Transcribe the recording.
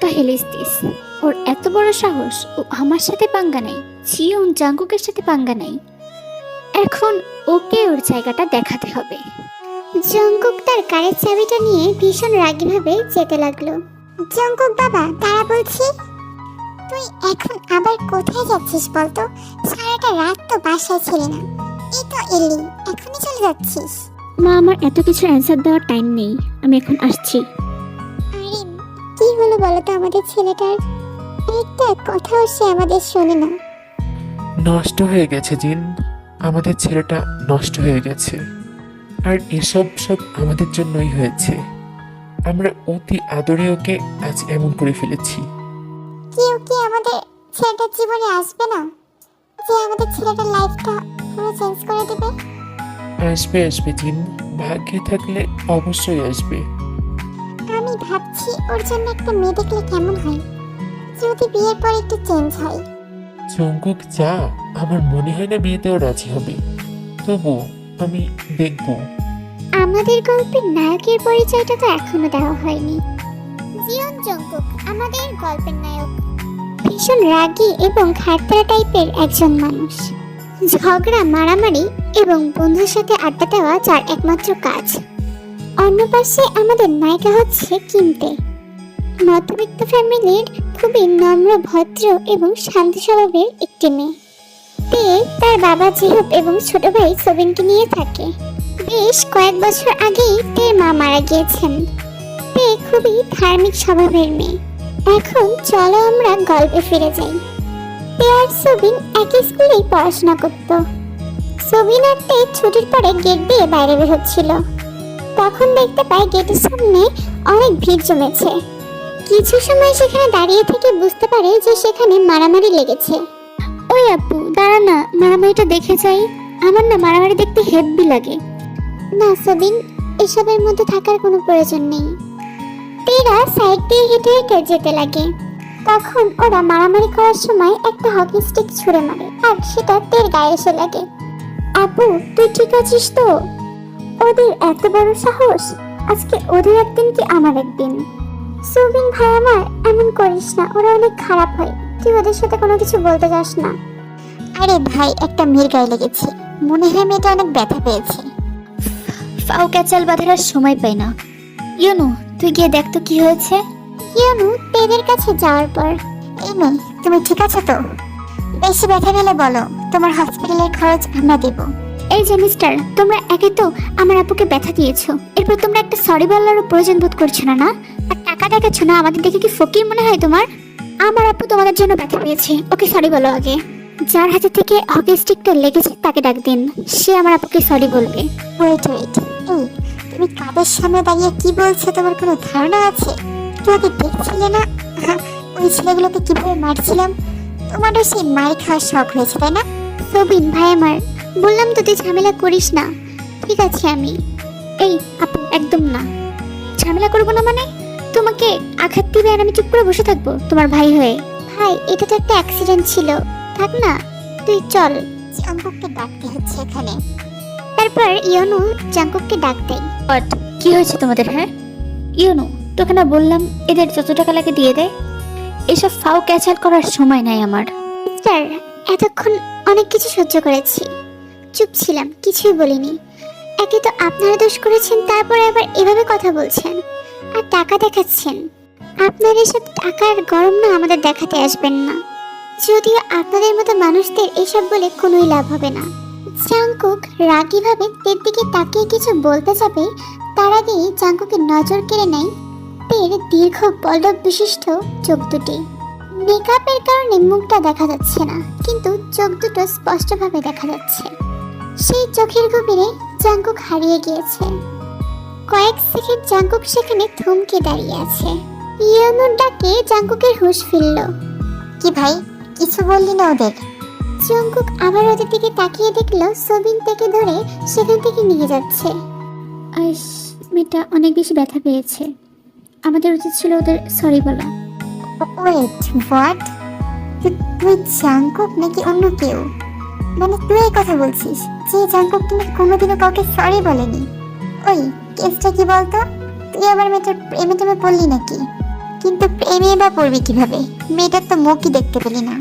The hell is this? ওর এত বড় সাহস, ও আমার সাথে পাঙ্গা নেই, জিওন জাঙ্কুকের সাথে পাঙ্গা নেই। এখন ওকে ওর জায়গাটা দেখাতে হবে। জঙ্কুক তার কারের চাবিটা নিয়ে ভীষণ রাগীভাবে যেতে লাগলো। জঙ্কুক বাবা, তারা বলছি, তুই এখন আবার কোথায় যাচ্ছিস বলতো? সারাটা রাত তো বাসায় ছিলি না, এই তো এলি, এখনই চলে যাচ্ছিস? মা, আমার এত কিছু অ্যান্সার দেওয়ার টাইম নেই, আমি এখন আসছি। আরে কি হলো বলো তো আমাদের ছেলেটার? একটা কথাও সে আমাদের শোনে না। নষ্ট হয়ে গেছে জিন, আমাদের ছেলেটা নষ্ট হয়ে গেছে। আর এসব সব আমাদের জন্যই হয়েছে। আমরা অতি আদরে ওকে আজ এমন করে ফেলেছি। কেউ কি আমাদের ছেলেটার জীবনে আসবে না, যে আমাদের ছেলেটার লাইফটা পুরো চেঞ্জ করে দেবে? আসবে আসবে জিন, ভাগ্যে থাকলে অবশ্যই আসবে। আমি ভাবছি ওর জন্য একটা মেয়ে দেখলে কেমন হয়, যদি বিয়ের পর একটু চেঞ্জ হয়। জঙ্কুক যা, আমার মনে হয় না বিয়েতেও রাজি হবে, তবু আমি দেখব। আমাদের গল্পের নায়কের পরিচয়টা তো এখনো দেওয়া হয়নি। জিওন জঙ্কুক আমাদের গল্পের নায়ক। ভীষণ রাগী এবং খাটতারা টাইপের একজন মানুষ। ঝগড়া, মারামারি এবং বন্ধুর সাথে আড্ডা দেওয়া যার একমাত্র কাজ। অন্য পাশে আমাদের নায়িকা হচ্ছে কিমতে, মধ্যবিত্ত ফ্যামিলির খুবই নম্র, ভদ্র এবং শান্ত স্বভাবের একটি মেয়ে। তে তার বাবা জিহুপ এবং ছোট ভাই সোবিনকে নিয়ে থাকে। বেশ কয়েক বছর আগেই তের মা মারা গিয়েছেন। তে খুবই ধার্মিক স্বভাবের মেয়ে। এখন চলো আমরা গল্পে ফিরে যাই। তে আর সোবিন একই স্কুলেই পড়াশোনা করত। সোবিন আর তে ছুটির পরে গেট দিয়ে বাইরে বের হচ্ছিল। তখন দেখতে পায় গেটের সামনে অনেক ভিড় জমেছে। কিছু সময় সেখানে দাঁড়িয়ে থেকে বুঝতে পারে যে সেখানে মারামারি লেগেছে। ওই আপু দাঁড়া না, মারামারিটা দেখে যাই। আমার না মারামারি দেখতে হেব্বি লাগে। না সোবিন, এসবের মধ্যে থাকার কোনো প্রয়োজন নেই। তেরা সাইড দিয়ে হেঁটে হেঁটে যেতে লাগে। তখন ওরা মারামারি করার সময় একটা হকি স্টিক ছুঁড়ে মারে আর সেটা তের গায়ে এসে লাগে। আপু তুই ঠিক আছিস তো? ওদের এত বড় সাহস, আজকে ওদের একদিন কি আমার একদিন। সোবিন ভাই আমার, এমন করিস না, ওরা অনেক খারাপ হয়, তুই ওদের সাথে কোনো কিছু বলতে যাস না। আরে ভাই, একটা মেয়ের গায়ে লেগেছে, মনে হয় মেয়েটা অনেক ব্যথা পেয়েছে। ফাও ক্যাচাল বাঁধার আর সময় পাই না। ইউনু, তুই গিয়ে দেখ তো কি হয়েছে। ইয়ানু তেদের কাছে যাওয়ার পর, এই মেয়ে তুমি ঠিক আছো তো? বেশি ব্যথা পেলে বলো, তোমার হসপিটালের খরচ আমরা দেব। এই যে মিস্টার, তোমরা একে তো আমার আপুকে ব্যথা দিয়েছো, এরপর তোমরা একটা সরি বলারও প্রয়োজন বোধ করছো না, না? আর টাকা দেখাচ্ছ না, আমাদের দেখে কি ফকির মনে হয় তোমার? আমার আপু তোমাদের জন্য ব্যথা পেয়েছে, ওকে সরি বলো আগে। যার হাতে থেকে হকি স্টিকটা লেগেছে তাকে ডাক দিন, সে আমার আপুকে সরি বলবে। ওয়েট ওয়েট, এই তুমি কাদের সামনে দাঁড়িয়ে কি বলছো, তোমার কোনো ধারণা আছে? তোমাকে দেখছিলে না ওই ছেলেগুলোকে কিভাবে মারছিলাম? তোমারও সেই মার খাওয়ার শখ হয়েছে তাই না? সবিন ভাই আমার, বললাম তো তুই ঝামেলা করিস না। ঠিক আছে আমি, এই আপু একদম না, ঝামেলা করবো না মানে? তোমাকে আঘাত দিবে আর আমি চুপ করে বসে থাকবো তোমার ভাই হয়ে? ভাই এটা তো একটা অ্যাক্সিডেন্ট ছিল, থাক না, তুই চল। জাঙ্কুককে ডাকতে হচ্ছে এখানে। তারপর ইয়নু জাঙ্কুককে ডাক দেয়। বাট কি হয়েছে তোমাদের? হ্যাঁ ইয়নু, তোকে না বললাম এদের যত টাকা লাগে দিয়ে দে। এসব ফাও ক্যাচাল করার সময় নাই আমার। মিস্টার, এতক্ষণ অনেক কিছু সহ্য করেছি, চুপ ছিলাম, কিছুই বলিনি। একে তো আপনারা দোষ করেছেন, তারপরে আবার এভাবে কথা বলছেন আর টাকা দেখাচ্ছেন। আপনার এসব টাকার গরম না আমাদের দেখাতে আসবেন না। যদিও আপনাদের মতো মানুষদের এসব বলে কোনোই লাভ হবে না। জাঙ্কুক রাগীভাবে তের দিকে তাকিয়ে কিছু বলতে যাবে, তার আগেই জাঙ্কুকের নজর কেড়ে নেয় তের দীর্ঘ পল্লব বিশিষ্ট চোখ দুটি। মেকআপের কারণে মুখটা দেখা যাচ্ছে না, কিন্তু চোখ দুটো স্পষ্টভাবে দেখা যাচ্ছে। সেই চোখের গভীরে জাঙ্কুক হারিয়ে গিয়েছে। কয়েক সেকেন্ড জাঙ্কুক সেখানে থমকে দাঁড়িয়ে আছে। ইয়নুর ডাকে জাঙ্কুকের হুঁশ ফিরল। কি ভাই, কিছু বললি না ওদের? জাঙ্কুক আবার ওদের দিকে তাকিয়ে দেখলো সোবিন থেকে ধরে সেখান থেকে নিয়ে যাচ্ছে। আইস, মেয়েটা অনেক বেশি ব্যথা পেয়েছে, আমাদের উচিত ছিল ওদের সরি বলা। Wait, what? তুই জাঙ্কুক নাকি অন্য কেউ? মানে তুই এই কথা বলছিস যে জাঙ্কুক তুমি কোনোদিনও কাউকে সরি বলেনি? ওই কেসটা কি বলতো? তুই আবার মেয়েটার প্রেমে টেমে পড়লি নাকি? কিন্তু প্রেমে বা পড়বি কিভাবে? মেয়েটার তো মুখই দেখতে পেলি না।